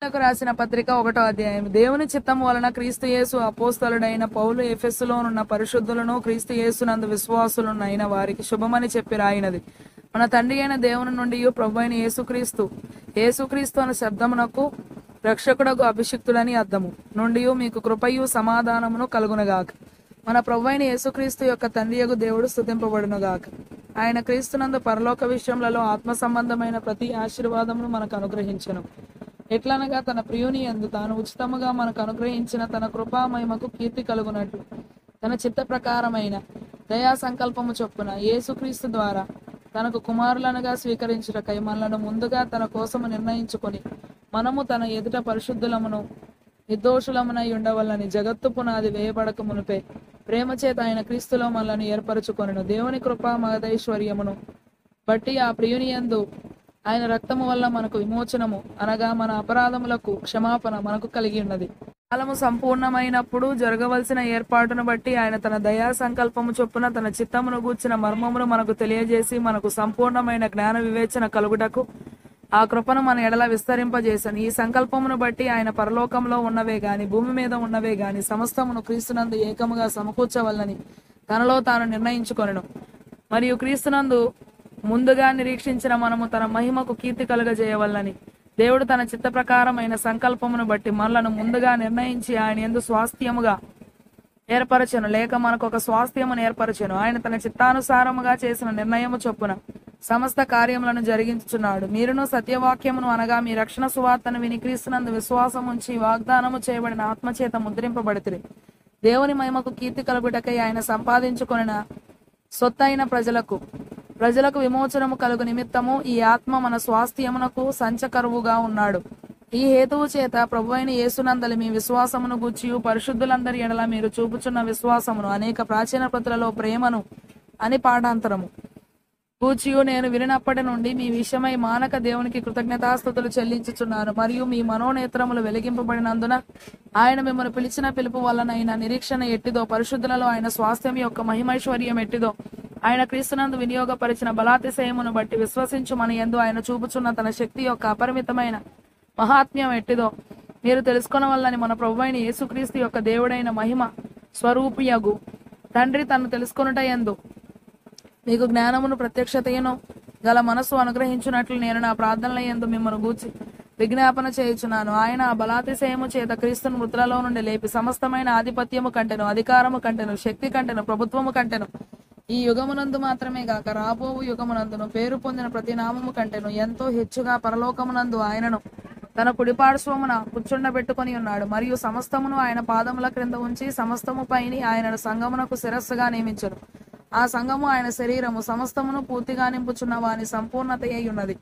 లకు రాసిన పత్రిక 1వ అధ్యాయం. దేవుని చిత్తము వలన క్రీస్తు యేసు అపోస్తలుడైన పౌలు ఎఫెసులోనున్న పరిశుద్ధులను క్రీస్తు యేసునందు విశ్వాసులను అయిన వారికి శుభమని చెప్పి రాయినది. మన తండ్రి అయిన దేవుని నుండి ప్రభువైన యేసుక్రీస్తు అను శబ్దమునకు రక్షకుడకు అభిషిక్తుడని అర్థము నుండి మీకు కృపయు సమాధానమును కలుగునగాక. మన ప్రభువైన యేసుక్రీస్తు యొక్క తండ్రియగు దేవుడు స్తుతింపబడునుగాక. ఆయన క్రీస్తునందు పరలోక విషయములలో ఆత్మ సంబంధమైన ప్రతి ఆశీర్వాదమును మనకు అనుగ్రహించెను. ఎట్లనగా తన ప్రియుని యందు తాను ఉచితముగా మనకు అనుగ్రహించిన తన కృపా మహిమకు కీర్తి కలుగునట్లు తన చిత్త ప్రకారమైన దయా సంకల్పము చొప్పున యేసుక్రీస్తు ద్వారా తనకు కుమారులనుగా స్వీకరించుటకై మనలను ముందుగా తన కోసము నిర్ణయించుకొని మనము తన ఎదుట పరిశుద్ధులమును నిర్దోషులమునై ఉండవల్లని జగత్తు పునాది వేయబడక మునిపే ప్రేమ చేత ఆయన క్రీస్తులో మనలను ఏర్పరచుకొనెను. దేవుని కృపా మహదైశ్వర్యమును బట్టి ఆ ప్రియుని యందు ఆయన రక్తము వల్ల మనకు విమోచనము అనగా మన అపరాధములకు క్షమాపణ మనకు కలిగి ఉన్నది. కాలము సంపూర్ణమైనప్పుడు జరగవలసిన ఏర్పాటును బట్టి ఆయన తన దయా సంకల్పము చొప్పున తన చిత్తమును గూర్చిన మర్మమును మనకు తెలియజేసి మనకు సంపూర్ణమైన జ్ఞాన వివేచన కలుగుటకు ఆ కృపను మన ఎడల విస్తరింపజేసను. ఈ సంకల్పమును బట్టి ఆయన పరలోకంలో ఉన్నవే గాని భూమి మీద ఉన్నవే గాని సమస్తమును క్రీస్తునందు ఏకముగా సమకూర్చవలనని తనలో తాను నిర్ణయించుకొనెను. మరియు క్రీస్తునందు ముందుగా నిరీక్షించిన మనము తన మహిమకు కీర్తి కలుగజేయవలనని దేవుడు తన చిత్త ప్రకారమైన సంకల్పమును బట్టి మనలను ముందుగా నిర్ణయించి ఆయన యందు స్వాస్థ్యముగా ఏర్పరచెను, లేక మనకు ఒక స్వాస్థ్యమును ఏర్పరచెను. ఆయన తన చిత్తానుసారముగా చేసిన నిర్ణయము చొప్పున సమస్త కార్యములను జరిగించుచున్నాడు. మీరును సత్యవాక్యమును అనగా మీ రక్షణ సువార్తను విని క్రీస్తునందు విశ్వాసముంచి వాగ్దానము చేయబడిన ఆత్మచేత ముద్రింపబడితిరి. దేవుని మహిమకు కీర్తి కలుగుటకై ఆయన సంపాదించుకొనిన సొత్తైన ప్రజలకు విమోచనము కలుగు నిమిత్తము ఈ ఆత్మ మన స్వాస్థ్యమునకు సంచకరువుగా ఉన్నాడు. ఈ హేతువు చేత ప్రభువైన యేసునందలి మీ విశ్వాసమును గూర్చియు పరిశుద్ధులందరి ఎడల మీరు చూపుచున్న విశ్వాసమును అనేక ప్రాచీన ప్రతులలో ప్రేమను అని పాఠాంతరము గూర్చియు నేను వినినప్పటి నుండి మీ విషయమై మానక దేవునికి కృతజ్ఞతాస్తుతులు చెల్లించుచున్నాను. మరియు మీ మనోనేత్రములు వెలిగింపబడినందున ఆయన మిమ్మల్ని పిలిచిన పిలుపు వలనైన నిరీక్షణ ఎట్టిదో పరిశుద్ధులలో ఆయన స్వాస్థ్యం యొక్క మహిమైశ్వర్యం ఎట్టిదో ఆయన క్రీస్తునందు వినియోగపరిచిన బలాతిశయమును బట్టి విశ్వసించు మన యందు ఆయన చూపుచున్న తన శక్తి యొక్క అపరిమితమైన మహాత్మ్యం ఎట్టిదో మీరు తెలుసుకొనవల్లని మన ప్రభువైన యేసుక్రీస్తు యొక్క దేవుడైన మహిమ స్వరూపియగు తండ్రి తను తెలుసుకొనుట యందు మీకు జ్ఞానమును ప్రత్యక్షతయను గల మనస్సు అనుగ్రహించున్నట్లు నేను నా ప్రార్థనల యందు మిమ్మల్ని గూర్చి విజ్ఞాపన చేయుచున్నాను. ఆయన ఆ బలాతిశయము చేత క్రీస్తును మృతులలో నుండి లేపి సమస్తమైన ఆధిపత్యము కంటెను, అధికారము కంటెను, శక్తి కంటెను, ప్రభుత్వము కంటెను ఈ యుగమునందు మాత్రమే గాక రాబోవు యుగమునందును పేరు పొందిన ప్రతి నామము కంటెను ఎంతో హెచ్చుగా పరలోకమునందు ఆయనను తన కుడిపార్శ్వమున కూర్చుండబెట్టుకొని ఉన్నాడు. మరియు సమస్తమును ఆయన పాదముల క్రింద ఉంచి సమస్తము పైని ఆయనను సంగమునకు శిరస్సుగా నియమించను. ఆ సంఘము ఆయన శరీరము సమస్తమును పూర్తిగా నింపుచున్న వాని సంపూర్ణత అయి ఉన్నది.